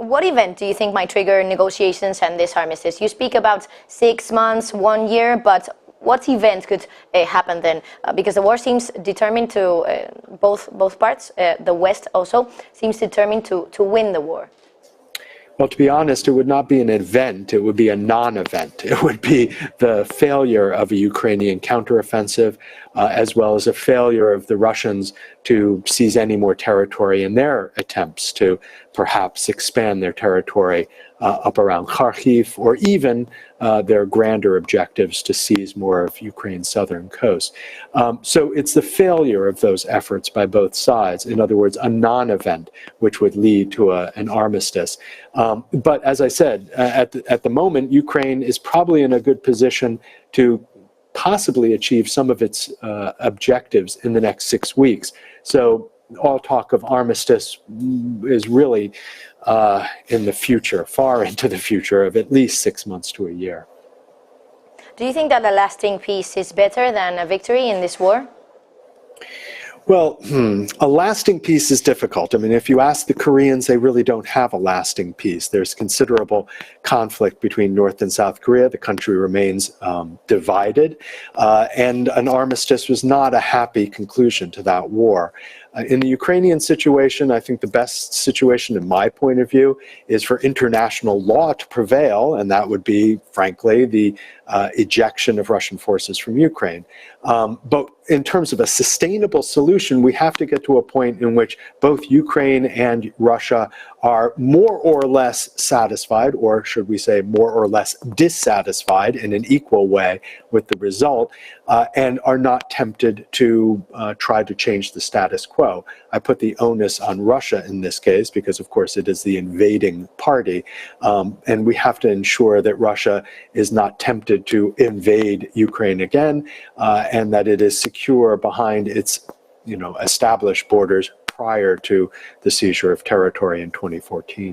What event do you think might trigger negotiations and this armistice? You speak about 6 months, 1 year, but what event could happen then? Because the war seems determined to, both parts, the West also, seems determined to win the war. Well, to be honest, it would not be an event, it would be a non-event. It would be the failure of a Ukrainian counteroffensive, as well as a failure of the Russians to seize any more territory in their attempts to perhaps expand their territory up around Kharkiv, or even their grander objectives to seize more of Ukraine's southern coast. So it's the failure of those efforts by both sides, in other words, a non-event, which would lead to an armistice. But as I said, at the moment, Ukraine is probably in a good position to possibly achieve some of its objectives in the next 6 weeks. So all talk of armistice is really in the future, far into the future, of at least 6 months to a year. Do you think that a lasting peace is better than a victory in this war? Well, a lasting peace is difficult. I mean, if you ask the Koreans, they really don't have a lasting peace. There's considerable conflict between North and South Korea. The country remains divided, and an armistice was not a happy conclusion to that war. In the Ukrainian situation, I think the best situation, in my point of view, is for international law to prevail, and that would be, frankly, the ejection of Russian forces from Ukraine. But in terms of a sustainable solution, we have to get to a point in which both Ukraine and Russia are more or less satisfied, or should we say more or less dissatisfied in an equal way with the result, and are not tempted to try to change the status quo. I put the onus on Russia in this case because, of course, it is the invading party, and we have to ensure that Russia is not tempted to invade Ukraine again, and that it is secure behind its, established borders prior to the seizure of territory in 2014.